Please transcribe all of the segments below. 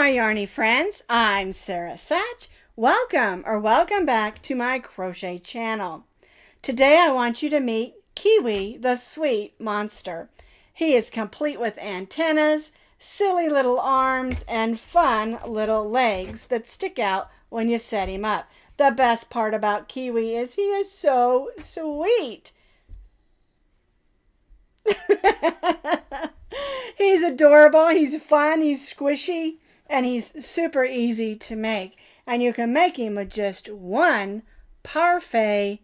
my yarny friends, I'm Sara Sach. Welcome back to my crochet channel. Today I want you to meet Kiwi, the sweet monster. He is complete with antennas, silly little arms, and fun little legs that stick out when you set him up. The best part about Kiwi is he is so sweet. He's adorable, he's fun, he's squishy, and he's super easy to make. And you can make him with just one Parfait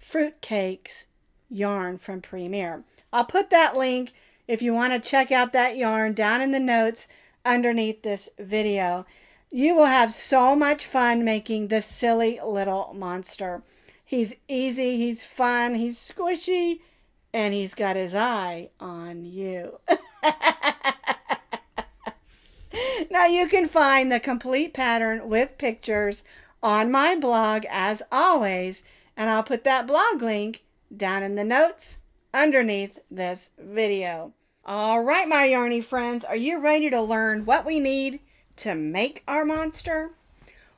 Fruitcakes yarn from Premier. I'll put that link if you want to check out that yarn down in the notes underneath this video. You will have so much fun making this silly little monster. He's easy, he's fun, he's squishy, and he's got his eye on you. Now you can find the complete pattern with pictures on my blog as always, and I'll put that blog link down in the notes underneath this video. All right, my yarny friends, are you ready to learn what we need to make our monster?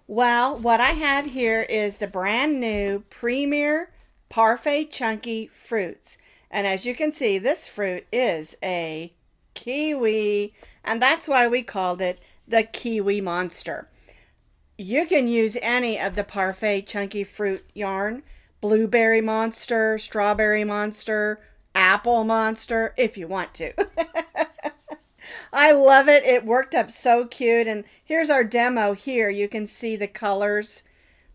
Well, what I have here is the brand new Premier Parfait Chunky Fruits. And as you can see, this fruit is a kiwi, and that's why we called it the Kiwi Monster. You can use any of the Parfait Chunky Fruit yarn, Blueberry Monster, Strawberry Monster, Apple Monster, if you want to. I love it. It worked up so cute. And here's our demo here. You can see the colors,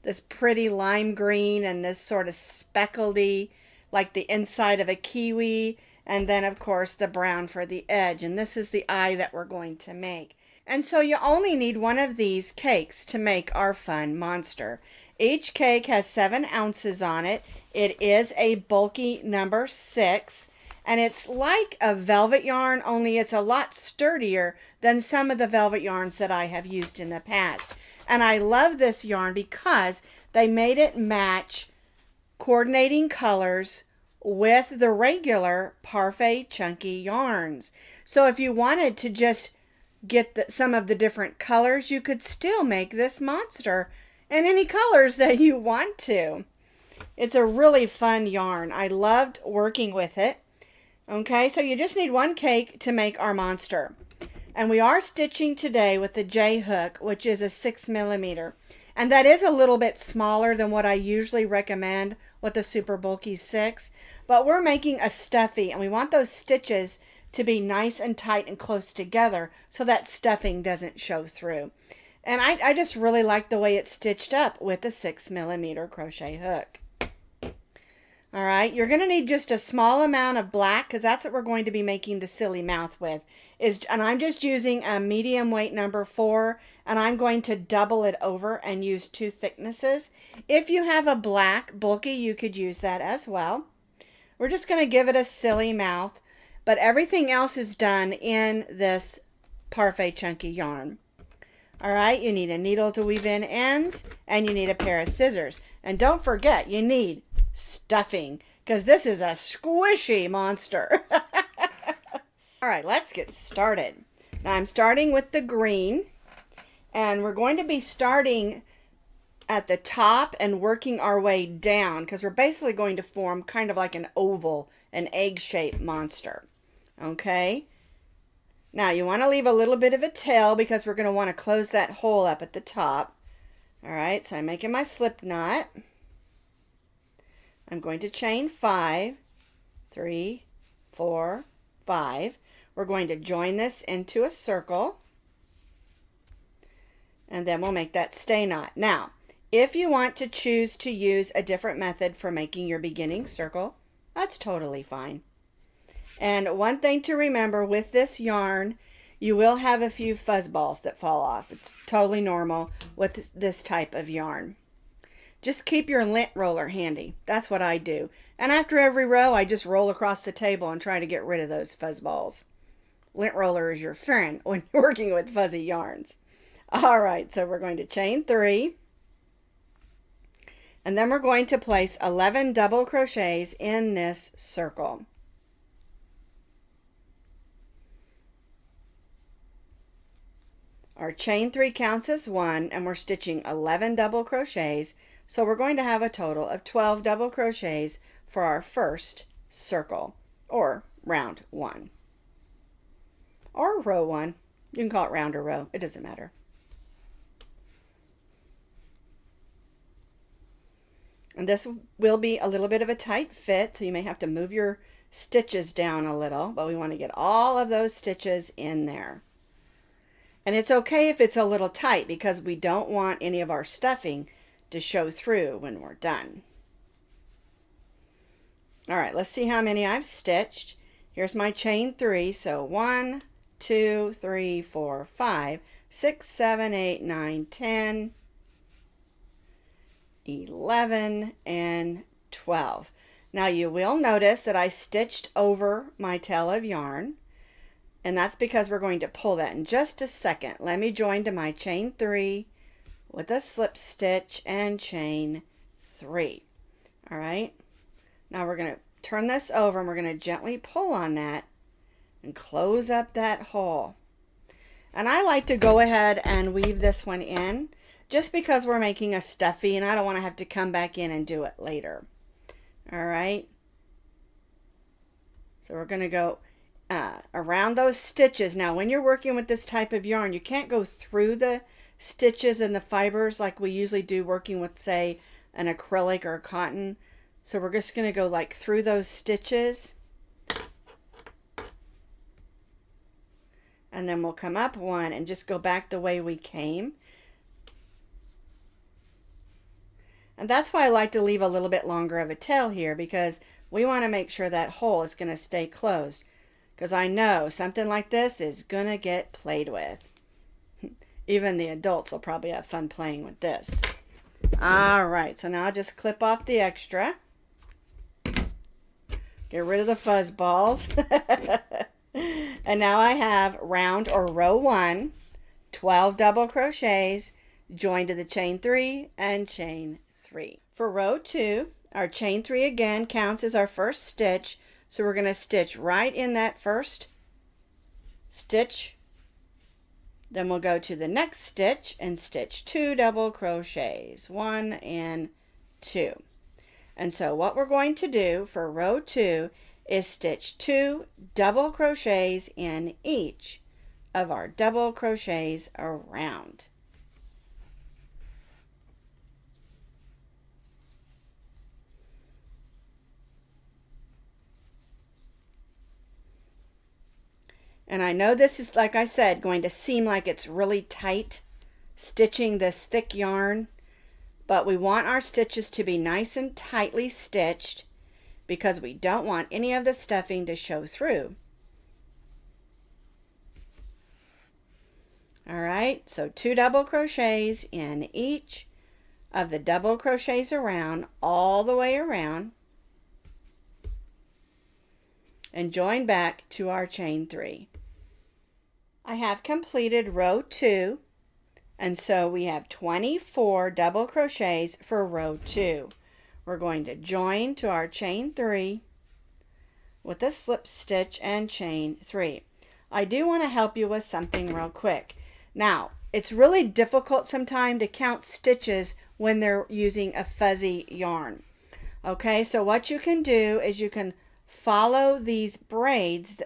this pretty lime green and this sort of speckledy, like the inside of a kiwi, and then of course the brown for the edge. And this is the eye that we're going to make. And so you only need one of these cakes to make our fun monster. Each cake has 7 ounces on it. It is a bulky number 6, and it's like a velvet yarn, only it's a lot sturdier than some of the velvet yarns that I have used in the past. And I love this yarn because they made it match coordinating colors with the regular Parfait Chunky yarns. So if you wanted to just get some of the different colors, you could still make this monster in any colors that you want to. It's a really fun yarn. I loved working with it. Okay, so you just need one cake to make our monster. And we are stitching today with the J hook, which is a 6mm. And that is a little bit smaller than what I usually recommend with the super bulky 6. But we're making a stuffy, and we want those stitches to be nice and tight and close together so that stuffing doesn't show through. And I just really like the way it's stitched up with the 6mm crochet hook. All right, you're going to need just a small amount of black because that's what we're going to be making the silly mouth with. And I'm just using a medium weight number 4, and I'm going to double it over and use 2 thicknesses. If you have a black bulky, you could use that as well. We're just going to give it a silly mouth, but everything else is done in this Parfait Chunky yarn. All right, you need a needle to weave in ends, and you need a pair of scissors. And don't forget, you need stuffing, because this is a squishy monster. All right, let's get started. Now I'm starting with the green, and we're going to be starting at the top and working our way down, because we're basically going to form kind of like an oval, an egg-shaped monster. Okay? Now you want to leave a little bit of a tail because we're going to want to close that hole up at the top. All right, so I'm making my slip knot. I'm going to chain 5, 3, 4, 5. We're going to join this into a circle, and then we'll make that stay knot. Now, if you want to choose to use a different method for making your beginning circle, that's totally fine. And one thing to remember with this yarn, you will have a few fuzz balls that fall off. It's totally normal with this type of yarn. Just keep your lint roller handy. That's what I do. And after every row, I just roll across the table and try to get rid of those fuzz balls. Lint roller is your friend when you're working with fuzzy yarns. All right, so we're going to chain 3. And then we're going to place 11 double crochets in this circle. Our chain 3 counts as 1, and we're stitching 11 double crochets, so we're going to have a total of 12 double crochets for our first circle, or round 1, or row 1. You can call it round or row, it doesn't matter. And this will be a little bit of a tight fit, so you may have to move your stitches down a little, but we want to get all of those stitches in there. And it's okay if it's a little tight, because we don't want any of our stuffing to show through when we're done. All right, let's see how many I've stitched. Here's my chain 3, so 1, 2, 3, 4, 5, 6, 7, 8, 9, 10, 11, and 12. Now you will notice that I stitched over my tail of yarn, and that's because we're going to pull that in just a second. Let me join to my chain 3 with a slip stitch and chain 3. All right, now we're going to turn this over and we're going to gently pull on that and close up that hole. And I like to go ahead and weave this one in just because we're making a stuffy and I don't want to have to come back in and do it later. All right, so we're going to go around those stitches. Now when you're working with this type of yarn, you can't go through the stitches and the fibers like we usually do working with, say, an acrylic or cotton. So we're just going to go like through those stitches, and then we'll come up one and just go back the way we came. And that's why I like to leave a little bit longer of a tail here, because we want to make sure that hole is going to stay closed, because I know something like this is going to get played with. Even the adults will probably have fun playing with this. All right, so now I'll just clip off the extra. Get rid of the fuzz balls. And now I have round or row 1, 12 double crochets, joined to the chain 3 and chain 3. For row 2, our chain 3 again counts as our first stitch, so we're going to stitch right in that first stitch. Then we'll go to the next stitch and stitch 2 double crochets, 1 and 2. And so what we're going to do for row 2 is stitch 2 double crochets in each of our double crochets around. And I know this is, like I said, going to seem like it's really tight stitching this thick yarn, but we want our stitches to be nice and tightly stitched because we don't want any of the stuffing to show through. All right, so 2 double crochets in each of the double crochets around, all the way around, and join back to our chain 3. I have completed row 2, and so we have 24 double crochets for row 2. We're going to join to our chain 3 with a slip stitch and chain 3. I do want to help you with something real quick. Now, it's really difficult sometimes to count stitches when they're using a fuzzy yarn. Okay, so what you can do is you can follow these braids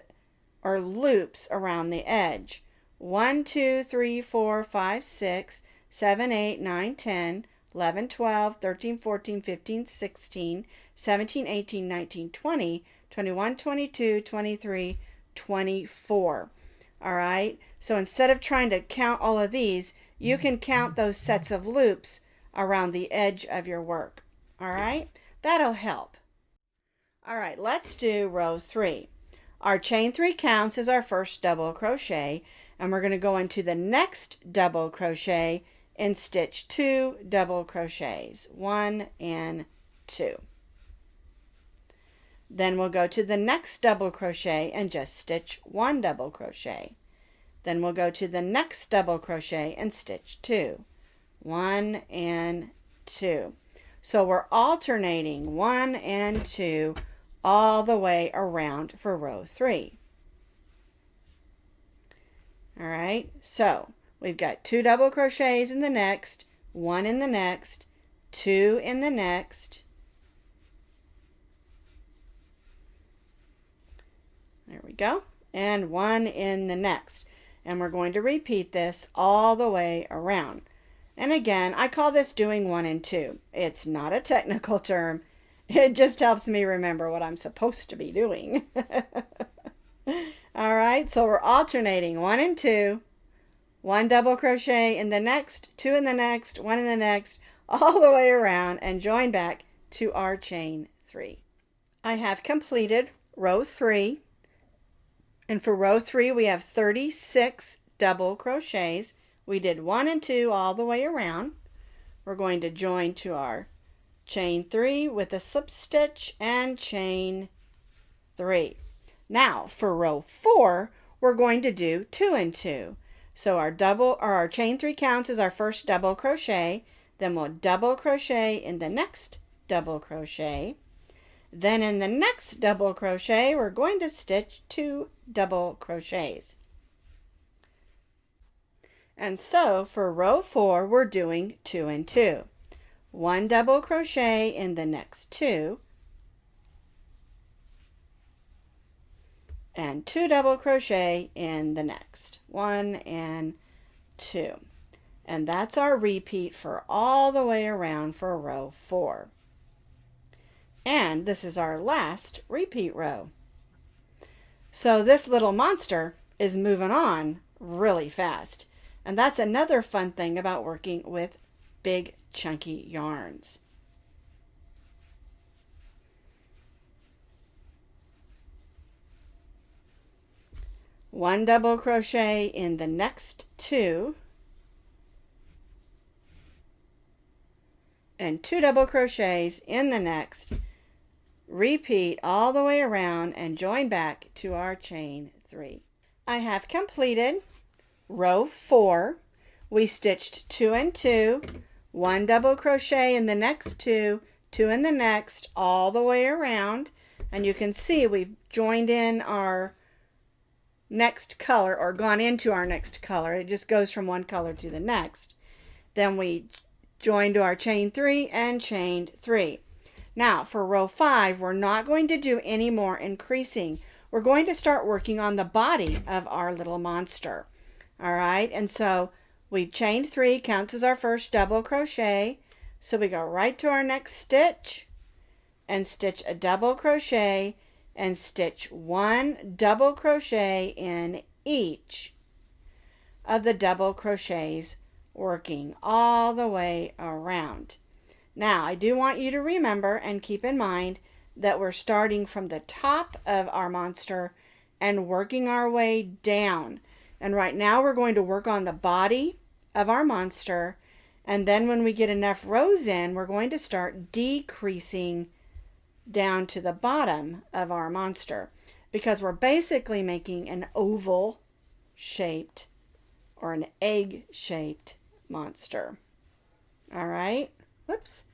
or loops around the edge. 1, 2, 3, 4, 5, 6, 7, 8, 9, 10, 11, 12, 13, 14, 15, 16, 17, 18, 19, 20, 21, 22, 23, 24. All right, so instead of trying to count all of these, you can count those sets of loops around the edge of your work. All right, that'll help. All right, let's do row 3. Our chain 3 counts as our first double crochet, and we're going to go into the next double crochet and stitch 2 double crochets, 1 and 2. Then we'll go to the next double crochet and just stitch 1 double crochet. Then we'll go to the next double crochet and stitch 2, 1 and 2. So we're alternating 1 and 2 all the way around for row 3. All right, so we've got 2 double crochets in the next, 1 in the next, 2 in the next. There we go. And 1 in the next. And we're going to repeat this all the way around. And again, I call this doing 1 and 2. It's not a technical term. It just helps me remember what I'm supposed to be doing. All right, so we're alternating 1 and 2, 1 double crochet in the next, 2 in the next, 1 in the next, all the way around, and join back to our chain 3. I have completed row 3. And for row 3, we have 36 double crochets. We did 1 and 2 all the way around. We're going to join to our chain 3 with a slip stitch and chain 3. Now for row 4, we're going to do 2 and 2. So our chain 3 counts as our first double crochet. Then we'll double crochet in the next double crochet. Then in the next double crochet, we're going to stitch 2 double crochets. And so for row 4, we're doing 2 and 2. 1 double crochet in the next 2, and 2 double crochet in the next, 1 and 2. And that's our repeat for all the way around for row 4. And this is our last repeat row. So this little monster is moving on really fast. And that's another fun thing about working with big chunky yarns. One double crochet in the next 2, and 2 double crochets in the next. Repeat all the way around and join back to our chain 3. I have completed row 4. We stitched 2 and 2, 1 double crochet in the next 2, 2 in the next, all the way around. And you can see we've joined in our next color, or gone into our next color. It just goes from one color to the next. Then we joined to our chain 3 and chained 3. Now for row 5, we're not going to do any more increasing. We're going to start working on the body of our little monster. All right, and so we've chained 3, counts as our first double crochet. So we go right to our next stitch and stitch a double crochet and stitch 1 double crochet in each of the double crochets, working all the way around. Now, I do want you to remember and keep in mind that we're starting from the top of our monster and working our way down. And right now we're going to work on the body of our monster, and then when we get enough rows in, we're going to start decreasing down to the bottom of our monster, because we're basically making an oval shaped or an egg shaped monster. All right. Whoops,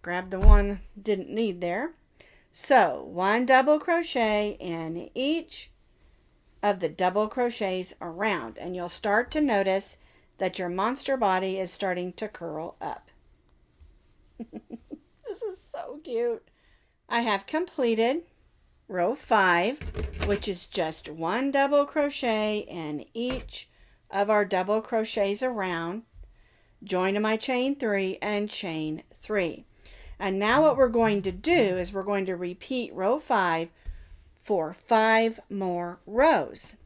grab the one didn't need there. So 1 double crochet in each of the double crochets around, and you'll start to notice that your monster body is starting to curl up. This is so cute. I have completed row 5, which is just 1 double crochet in each of our double crochets around. Join to my chain 3 and chain 3. And now what we're going to do is we're going to repeat row 5 for 5 more rows.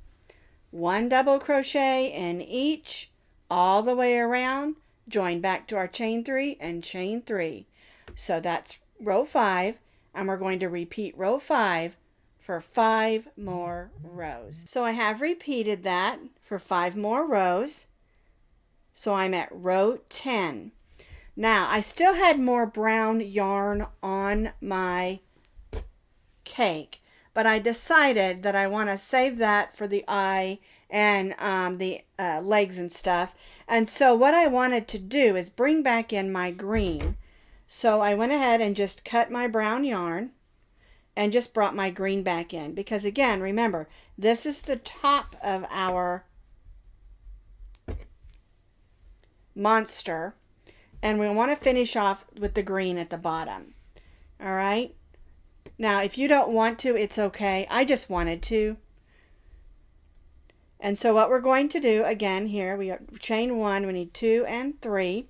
1 double crochet in each all the way around, join back to our chain 3 and chain 3. So that's row 5, and we're going to repeat row 5 for 5 more rows. So I have repeated that for 5 more rows. So I'm at row 10. Now, I still had more brown yarn on my cake, but I decided that I want to save that for the eye and the legs and stuff. And so what I wanted to do is bring back in my green. So I went ahead and just cut my brown yarn and just brought my green back in. Because again, remember, this is the top of our monster, and we want to finish off with the green at the bottom. All right. Now, if you don't want to, it's okay. I just wanted to. And so what we're going to do, again, here, we chain 1, we need 2 and 3.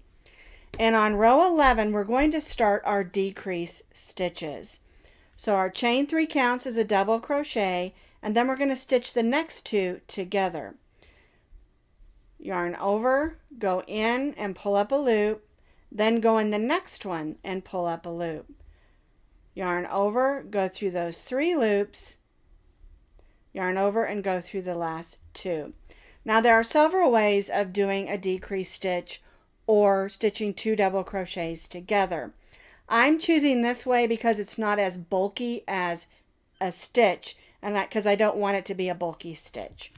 And on row 11, we're going to start our decrease stitches. So our chain 3 counts as a double crochet, and then we're going to stitch the next 2 together. Yarn over, go in and pull up a loop, then go in the next one and pull up a loop. Yarn over, go through those 3 loops, yarn over and go through the last 2. Now there are several ways of doing a decrease stitch or stitching 2 double crochets together. I'm choosing this way because it's not as bulky as a stitch, and because I don't want it to be a bulky stitch.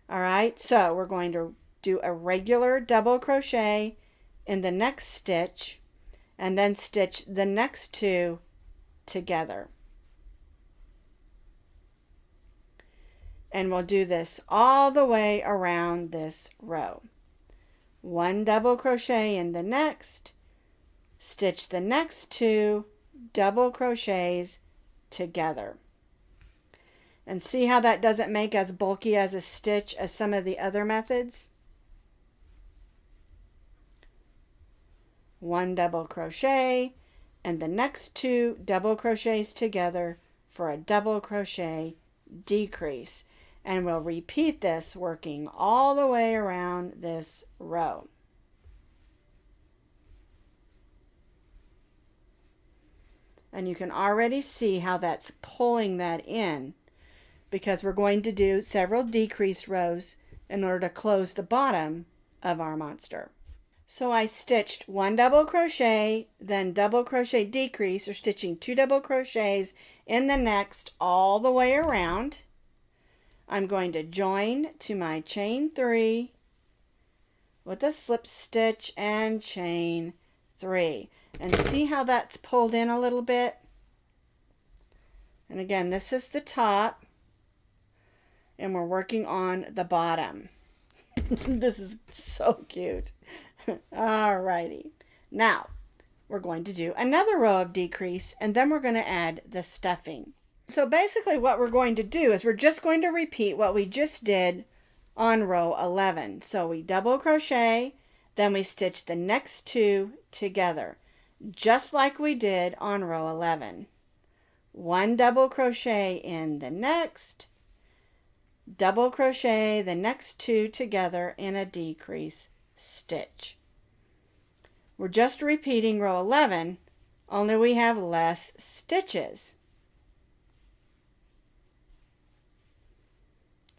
All right, so we're going to do a regular double crochet in the next stitch and then stitch the next 2 together. And we'll do this all the way around this row. 1 double crochet in the next, stitch the next 2 double crochets together. And see how that doesn't make as bulky as a stitch as some of the other methods? 1 double crochet and the next 2 double crochets together for a double crochet decrease. And we'll repeat this working all the way around this row. And you can already see how that's pulling that in, because we're going to do several decrease rows in order to close the bottom of our monster. So I stitched 1 double crochet, then double crochet decrease, or stitching 2 double crochets in the next all the way around. I'm going to join to my chain 3 with a slip stitch and chain 3. And see how that's pulled in a little bit? And again, this is the top, and we're working on the bottom. This is so cute. Alrighty. Now, we're going to do another row of decrease, and then we're going to add the stuffing. So basically what we're going to do is we're just going to repeat what we just did on row 11. So we double crochet, then we stitch the next 2 together, just like we did on row 11. 1 double crochet in the next, double crochet the next 2 together in a decrease stitch. We're just repeating row 11, only we have less stitches.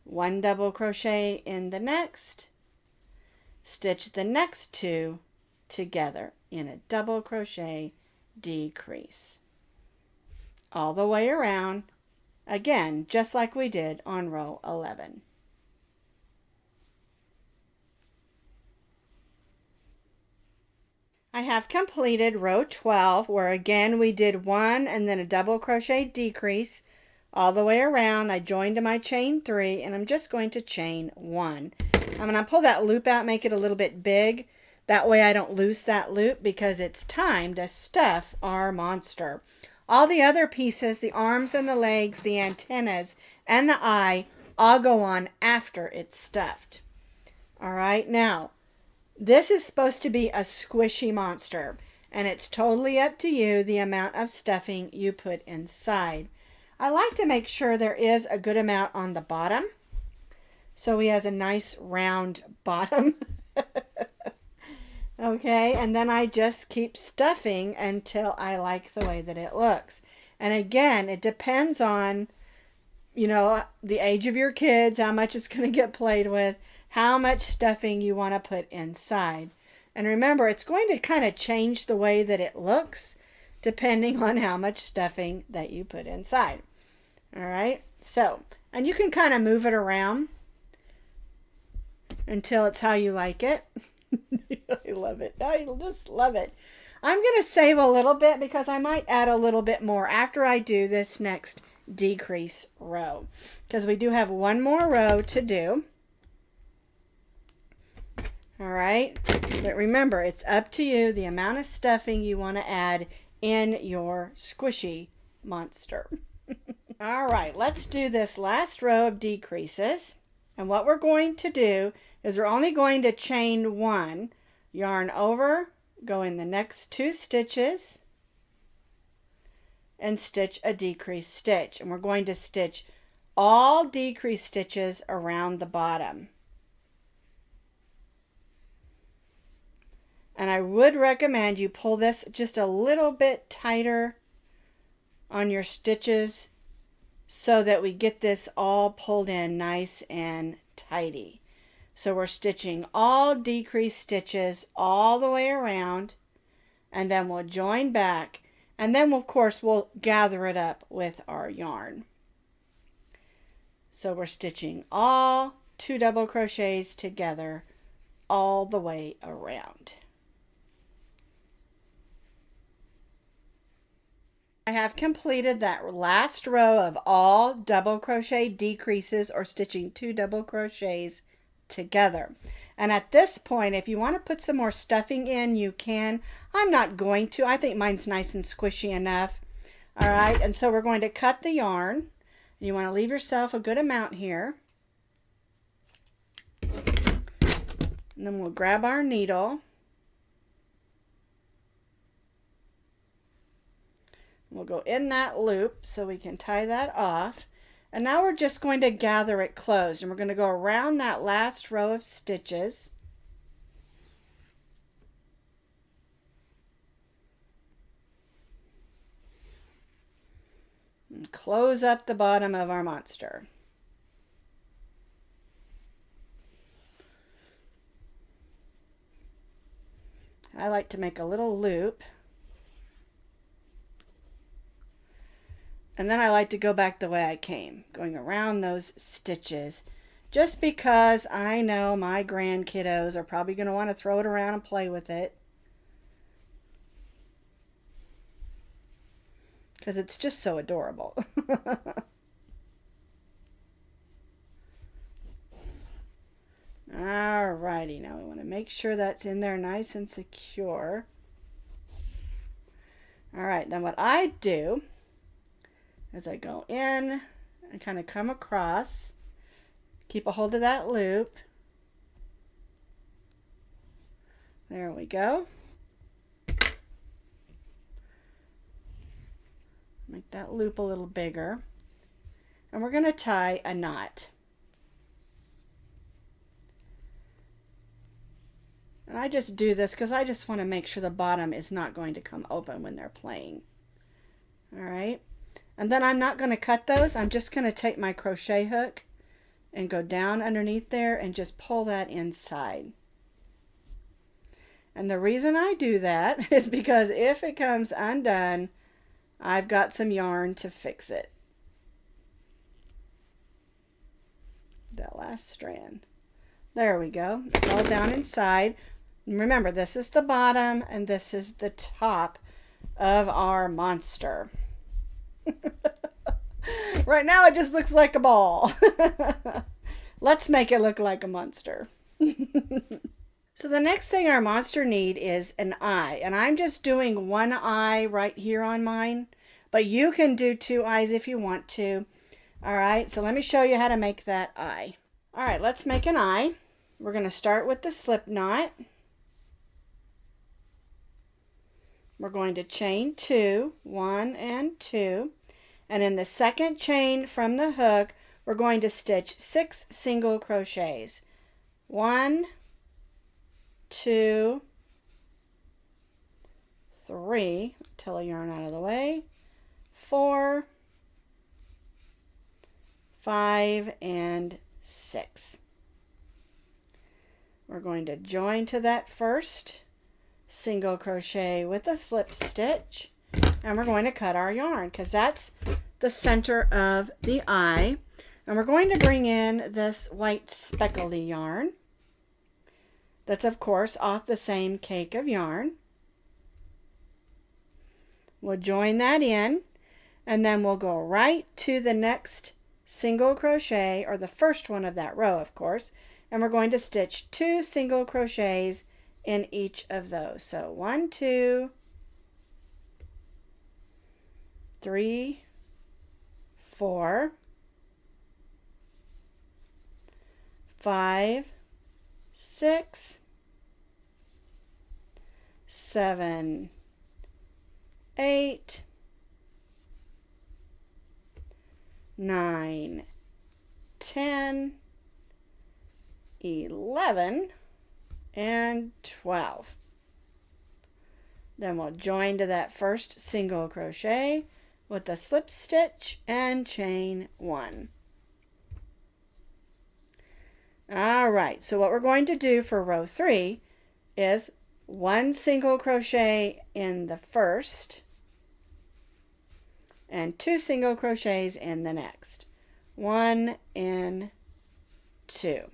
1 double crochet in the next, stitch the next 2 together in a double crochet decrease. All the way around, again, just like we did on row 11. I have completed row 12, where again we did 1 and then a double crochet decrease all the way around. I joined to my chain 3, and I'm just going to chain 1. I'm going to pull that loop out, make it a little bit big. That way I don't lose that loop, because it's time to stuff our monster. All the other pieces, the arms and the legs, the antennas, and the eye, all go on after it's stuffed. All right, now, this is supposed to be a squishy monster, and it's totally up to you the amount of stuffing you put inside. I like to make sure there is a good amount on the bottom, so he has a nice round bottom. Okay, and then I just keep stuffing until I like the way that it looks. And again, it depends on, you know, the age of your kids, how much it's going to get played with, how much stuffing you want to put inside. And remember, it's going to kind of change the way that it looks depending on how much stuffing that you put inside. All right, so, and you can kind of move it around until it's how you like it. I love it. I just love it. I'm going to save a little bit because I might add a little bit more after I do this next decrease row, because we do have one more row to do. All right, but remember, it's up to you the amount of stuffing you want to add in your squishy monster. All right, let's do this last row of decreases. And what we're going to do is we're only going to chain one, yarn over, go in the next 2 stitches, and stitch a decrease stitch. And we're going to stitch all decrease stitches around the bottom. And I would recommend you pull this just a little bit tighter on your stitches so that we get this all pulled in nice and tidy. So we're stitching all decrease stitches all the way around, and then we'll join back, and then of course we'll gather it up with our yarn. So we're stitching all 2 double crochets together all the way around. I have completed that last row of all double crochet decreases or stitching 2 double crochets together. And at this point, if you want to put some more stuffing in, you can. I'm not going to. I think mine's nice and squishy enough. All right, and so we're going to cut the yarn. You want to leave yourself a good amount here. And then we'll grab our needle. We'll go in that loop so we can tie that off. And now we're just going to gather it closed, and we're going to go around that last row of stitches. And close up the bottom of our monster. I like to make a little loop. And then I like to go back the way I came, going around those stitches, just because I know my grandkiddos are probably going to want to throw it around and play with it. Because it's just so adorable. Alrighty, now we want to make sure that's in there nice and secure. Alright, then what I do as I go in and kind of come across, keep a hold of that loop. There we go. Make that loop a little bigger. And we're going to tie a knot. And I just do this because I just want to make sure the bottom is not going to come open when they're playing. All right. And then I'm not going to cut those. I'm just going to take my crochet hook and go down underneath there and just pull that inside. And the reason I do that is because if it comes undone, I've got some yarn to fix it. That last strand. There we go. It's all down inside. And remember, this is the bottom and this is the top of our monster. Right now it just looks like a ball. Let's make it look like a monster. So the next thing our monster need is an eye, and I'm just doing one eye right here on mine, but you can do 2 eyes if you want to. All right, so let me show you how to make that eye. All right, let's make an eye. We're going to start with the slip knot. We're going to chain 2, 1 and 2. And in the second chain from the hook, we're going to stitch 6 single crochets. 1, 2, 3, tail the yarn out of the way, 4, 5, and 6. We're going to join to that first single crochet with a slip stitch, and we're going to cut our yarn because that's the center of the eye. And we're going to bring in this white speckly yarn. That's of course off the same cake of yarn. We'll join that in, and then we'll go right to the next single crochet, or the first one of that row of course, and we're going to stitch 2 single crochets in each of those. So 1, 2, 3, 4, 5, 6, 7, 8, 9, 10, 11, and 12. Then we'll join to that first single crochet with a slip stitch and chain 1. All right, so what we're going to do for row 3 is 1 single crochet in the first and 2 single crochets in the next. 1 and 2.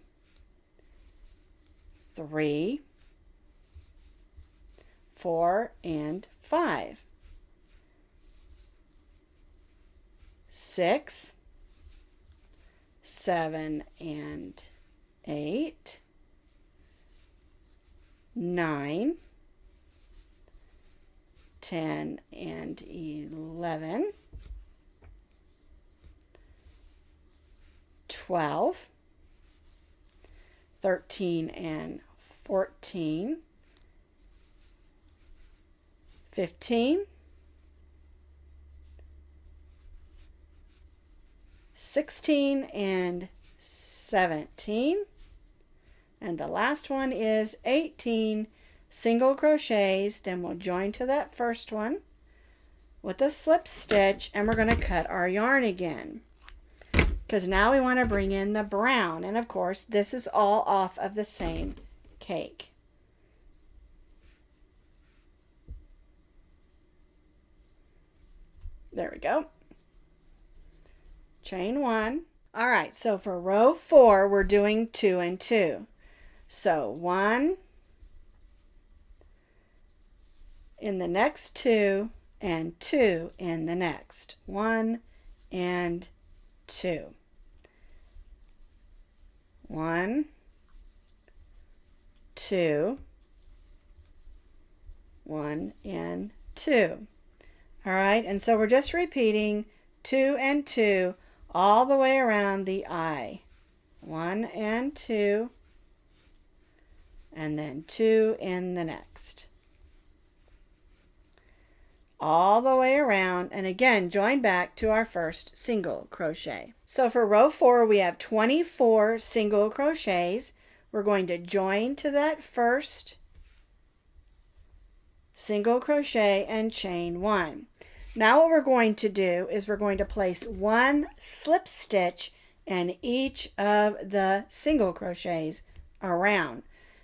3, 4, and 5. 6, 7, and 8. 9, 10, and 11. 12, 13, and 14. 15, 16, and 17. And the last one is 18 single crochets. Then we'll join to that first one with a slip stitch, and we're going to cut our yarn again, because now we want to bring in the brown. And of course, this is all off of the same cake. There we go. Chain 1. All right, so for row 4, we're doing 2 and 2. So 1 in the next 2 and 2 in the next. 1 and 2. 1, 2, 1 and 2. All right, and so we're just repeating 2 and 2 all the way around the eye. 1 and 2, and then 2 in the next. All the way around, and again join back to our first single crochet. So for row 4, we have 24 single crochets. We're going to join to that first single crochet and chain 1. Now what we're going to do is we're going to place 1 slip stitch in each of the single crochets around.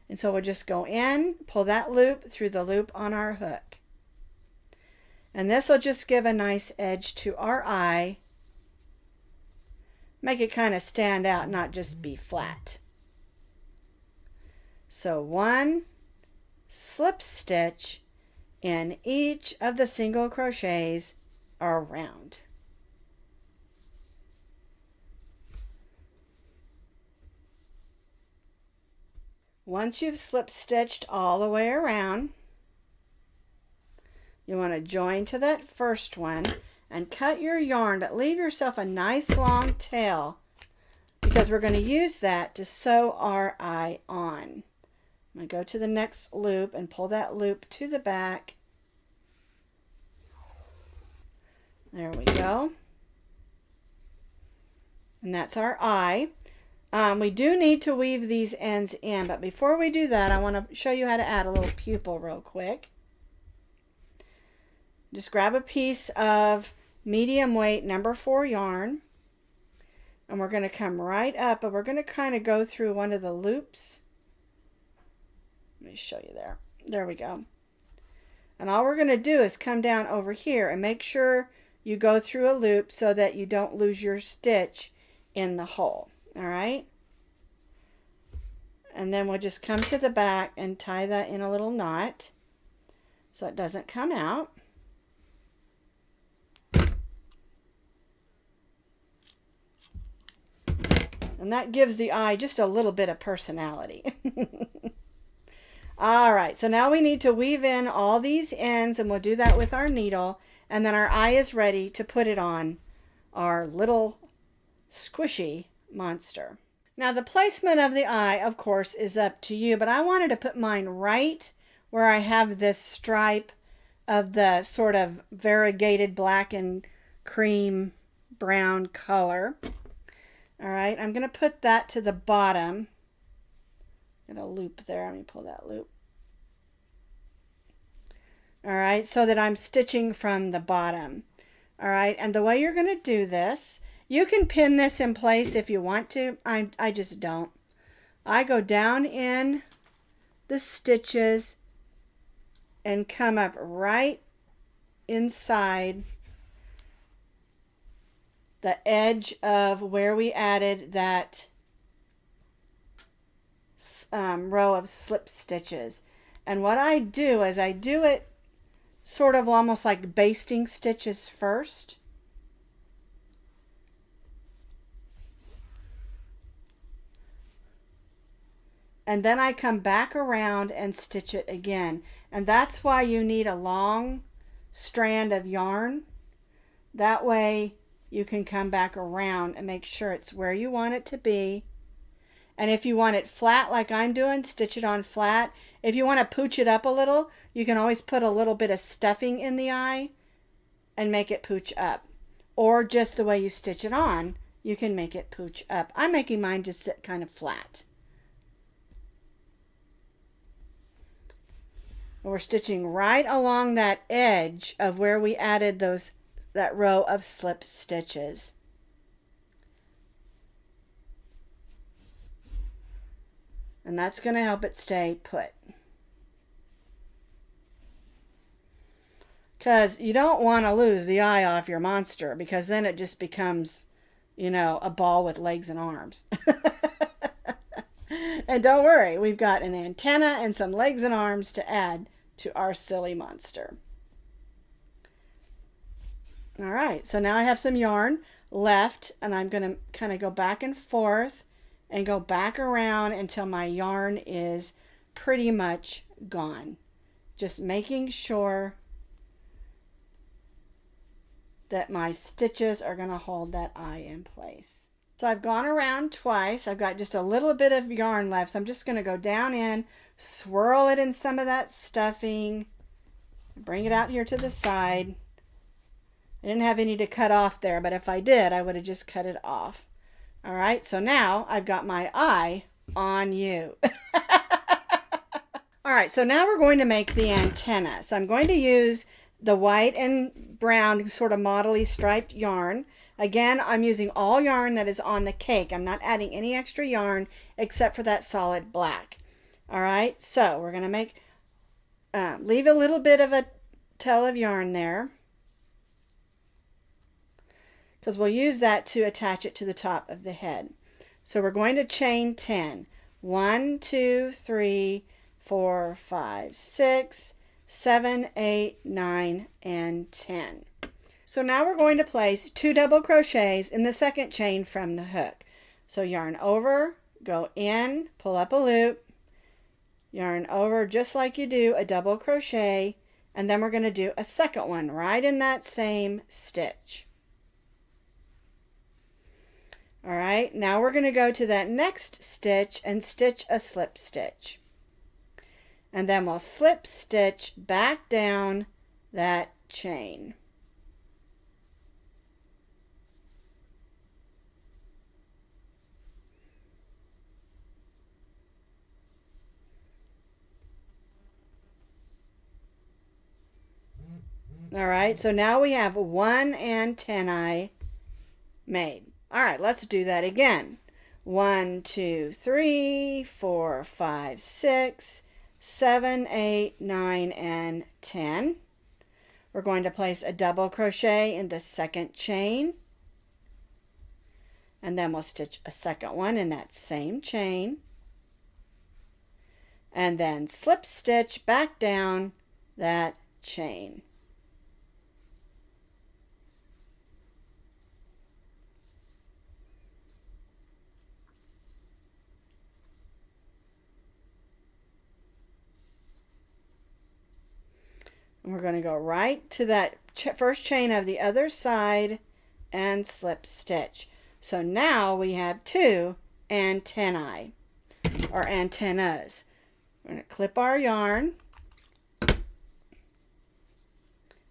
And so we'll just go in, pull that loop through the loop on our hook. And this will just give a nice edge to our eye. Make it kind of stand out, not just be flat. So 1 slip stitch in each of the single crochets around. Once you've slip stitched all the way around, you want to join to that first one and cut your yarn, but leave yourself a nice long tail, because we're going to use that to sew our eye on. I'm going to go to the next loop and pull that loop to the back. There we go. And that's our eye. We do need to weave these ends in, but before we do that, I want to show you how to add a little pupil real quick. Just grab a piece of medium weight number 4 yarn, and we're going to come right up, and we're going to kind of go through one of the loops. Let me show you there. There we go. And all we're going to do is come down over here and make sure you go through a loop so that you don't lose your stitch in the hole. All right? And then we'll just come to the back and tie that in a little knot so it doesn't come out. And that gives the eye just a little bit of personality. All right, so now we need to weave in all these ends, and we'll do that with our needle, and then our eye is ready to put it on our little squishy monster. Now the placement of the eye, of course, is up to you, but I wanted to put mine right where I have this stripe of the sort of variegated black and cream brown color. All right, I'm going to put that to the bottom. Get a loop there. Let me pull that loop. All right, so that I'm stitching from the bottom. All right, and the way you're going to do this, you can pin this in place if you want to. I just don't. I go down in the stitches and come up right inside the edge of where we added that row of slip stitches. And what I do is I do it sort of almost like basting stitches first. And then I come back around and stitch it again. And that's why you need a long strand of yarn. That way you can come back around and make sure it's where you want it to be. And if you want it flat like I'm doing, stitch it on flat. If you want to pooch it up a little, you can always put a little bit of stuffing in the eye and make it pooch up. Or just the way you stitch it on, you can make it pooch up. I'm making mine just sit kind of flat. And we're stitching right along that edge of where we added that row of slip stitches. And that's going to help it stay put. Because you don't want to lose the eye off your monster, because then it just becomes, you know, a ball with legs and arms. And don't worry, we've got an antenna and some legs and arms to add to our silly monster. All right, so now I have some yarn left, and I'm going to kind of go back and forth and go back around until my yarn is pretty much gone. Just making sure that my stitches are going to hold that eye in place. So I've gone around twice. I've got just a little bit of yarn left, so I'm just going to go down in, swirl it in some of that stuffing, bring it out here to the side. I didn't have any to cut off there, but if I did, I would have just cut it off. All right, so now I've got my eye on you. All right, so now we're going to make the antenna. So I'm going to use the white and brown sort of modelly striped yarn. Again, I'm using all yarn that is on the cake. I'm not adding any extra yarn except for that solid black. All right, so we're going to make, leave a little bit of a tail of yarn there, because we'll use that to attach it to the top of the head. So we're going to chain 10. 1, 2, 3, 4, 5, 6, 7, 8, 9, and 10. So now we're going to place 2 double crochets in the second chain from the hook. So yarn over, go in, pull up a loop, yarn over just like you do a double crochet, and then we're going to do a second one right in that same stitch. All right, now we're going to go to that next stitch and stitch a slip stitch. And then we'll slip stitch back down that chain. All right, so now we have one antennae made. All right, let's do that again. 1, 2, 3, 4, 5, 6, 7, 8, 9, and 10. We're going to place a double crochet in the second chain, and then we'll stitch a second one in that same chain, and then slip stitch back down that chain. And we're going to go right to that first chain of the other side and slip stitch. So now we have 2 antennae or antennas. We're going to clip our yarn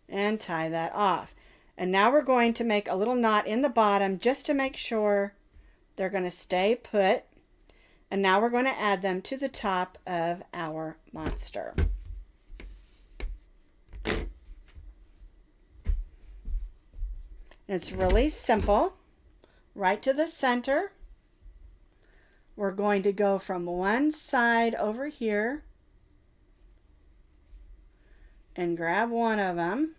and tie that off. And now we're going to make a little knot in the bottom just to make sure they're going to stay put. And now we're going to add them to the top of our monster. It's really simple. Right to the center. We're going to go from one side over here and grab one of them.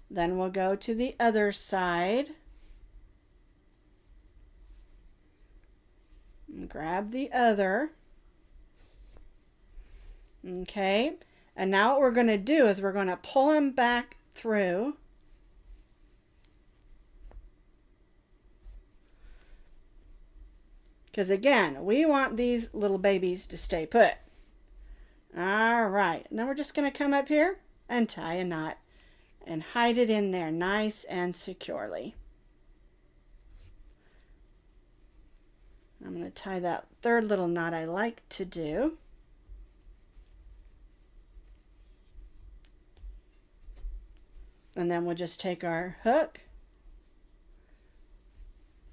Then we'll go to the other side and grab the other. Okay, and now what we're going to do is we're going to pull them back through. Because again, we want these little babies to stay put. All right, and then we're just going to come up here and tie a knot and hide it in there nice and securely. I'm going to tie that third little knot I like to do. And then we'll just take our hook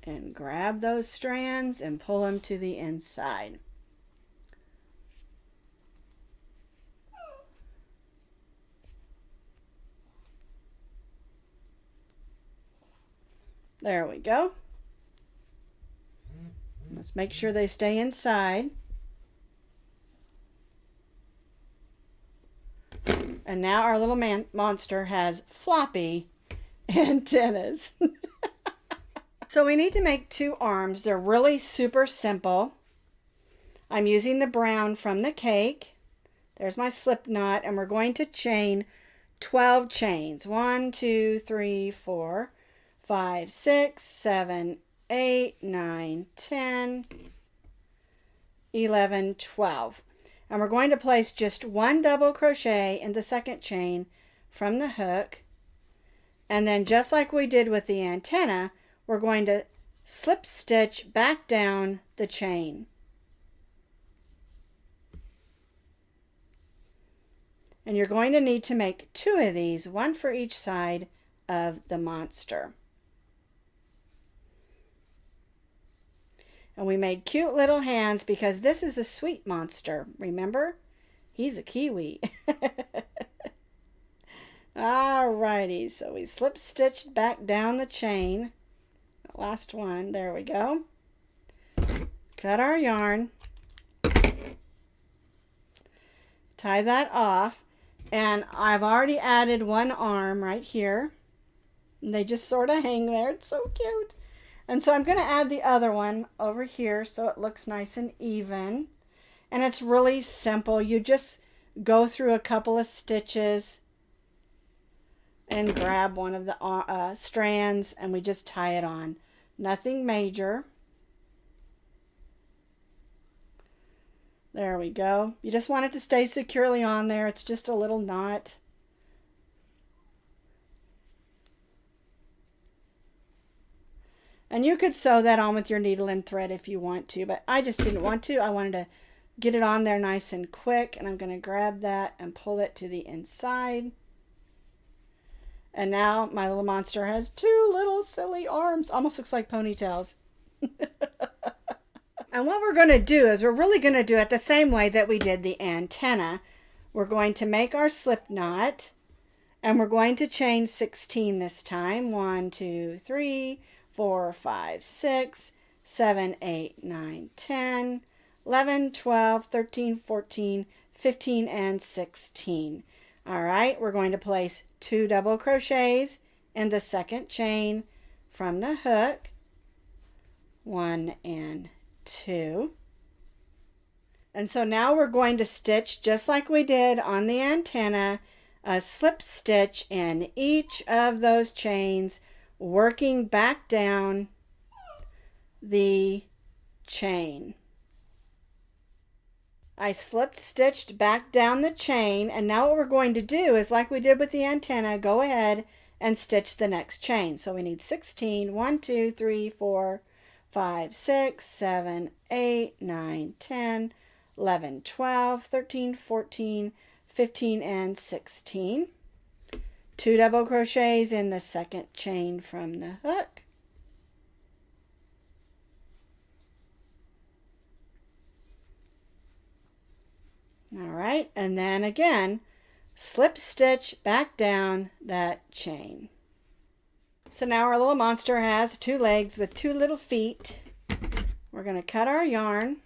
and grab those strands and pull them to the inside. There we go. Let's make sure they stay inside. And now our little monster has floppy antennas. So we need to make 2 arms. They're really super simple. I'm using the brown from the cake. There's my slip knot, and we're going to chain 12 chains. 1, 2, 3, 4, 5, 6, 7, 8, 9, 10, 11, 12. And we're going to place just 1 double crochet in the second chain from the hook. And then just like we did with the antenna, we're going to slip stitch back down the chain. And you're going to need to make 2 of these, 1 for each side of the monster. And we made cute little hands because this is a sweet monster. Remember? He's a kiwi. Alrighty, so we slip stitched back down the chain. Last one, there we go. Cut our yarn. Tie that off. And I've already added 1 arm right here. And they just sort of hang there. It's so cute. And so I'm going to add the other one over here so it looks nice and even. And it's really simple. You just go through a couple of stitches and grab one of the strands, and we just tie it on. Nothing major. There we go. You just want it to stay securely on there. It's just a little knot. And you could sew that on with your needle and thread if you want to, but I just didn't want to. I wanted to get it on there nice and quick, and I'm going to grab that and pull it to the inside. And now my little monster has 2 little silly arms. Almost looks like ponytails. And what we're going to do is we're really going to do it the same way that we did the antenna. We're going to make our slip knot, and we're going to chain 16 this time. 1, 2, 3, 4, 5, 6, 7, 8, 9, 10, 11, 12, 13, 14, 15, and 16. All right, we're going to place 2 double crochets in the second chain from the hook. 1 and 2. And so now we're going to stitch just like we did on the antenna, a slip stitch in each of those chains, working back down the chain. I slipped stitched back down the chain, and now what we're going to do is, like we did with the antenna, go ahead and stitch the next chain. So we need 16, 1, 2, 3, 4, 5, 6, 7, 8, 9, 10, 11, 12, 13, 14, 15, and 16. 2 double crochets in the second chain from the hook. All right, and then again, slip stitch back down that chain. So now our little monster has 2 legs with 2 little feet. We're going to cut our yarn.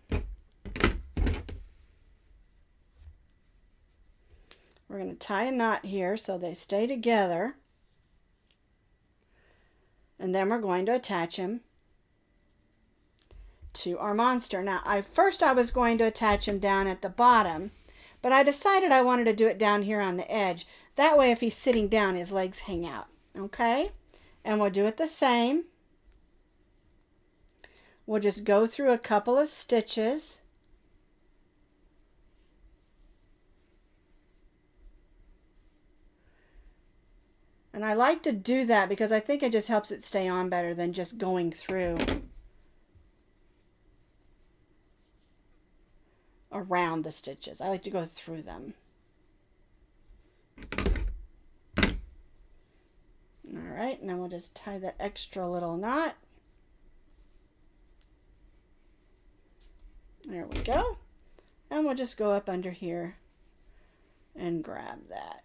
We're going to tie a knot here so they stay together. And then we're going to attach him to our monster. Now, first I was going to attach him down at the bottom, but I decided I wanted to do it down here on the edge. That way, if he's sitting down, his legs hang out. Okay? And we'll do it the same. We'll just go through a couple of stitches. And I like to do that because I think it just helps it stay on better than just going through around the stitches. I like to go through them. All right, and then we'll just tie that extra little knot. There we go. And we'll just go up under here and grab that.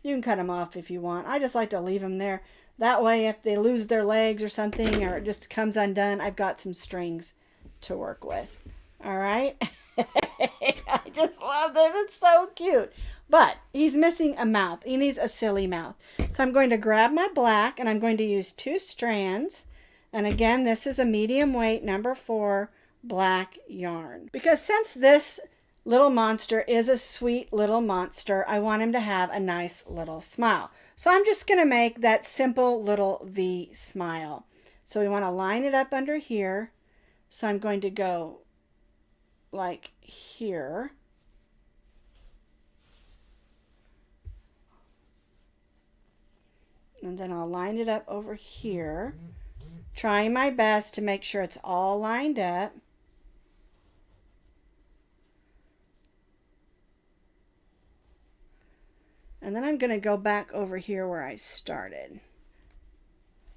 You can cut them off if you want. I just like to leave them there. That way, if they lose their legs or something, or it just comes undone, I've got some strings to work with. All right? I just love this. It's so cute. But he's missing a mouth. He needs a silly mouth. So I'm going to grab my black, and I'm going to use 2 strands. And again, this is a medium weight number 4 black yarn. Because since this little monster is a sweet little monster, I want him to have a nice little smile. So I'm just going to make that simple little V smile. So we want to line it up under here. So I'm going to go like here. And then I'll line it up over here. Trying my best to make sure it's all lined up. And then I'm going to go back over here where I started.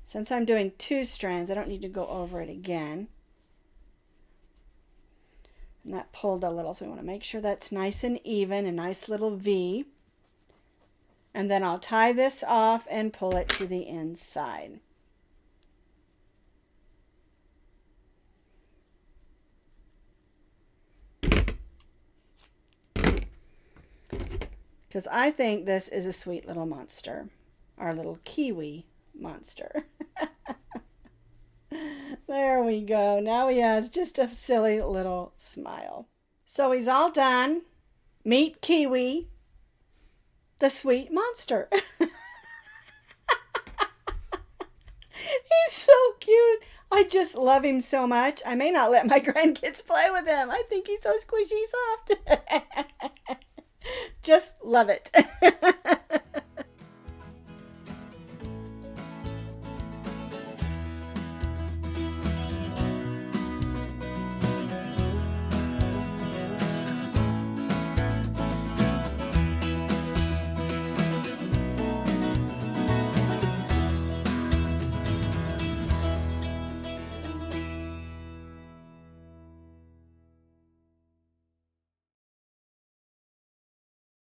Since I'm doing 2 strands, I don't need to go over it again. And that pulled a little, so we want to make sure that's nice and even, a nice little V. And then I'll tie this off and pull it to the inside. Because I think this is a sweet little monster. Our little Kiwi monster. There we go. Now he has just a silly little smile. So he's all done. Meet Kiwi, the sweet monster. He's so cute. I just love him so much. I may not let my grandkids play with him. I think he's so squishy soft. Just love it.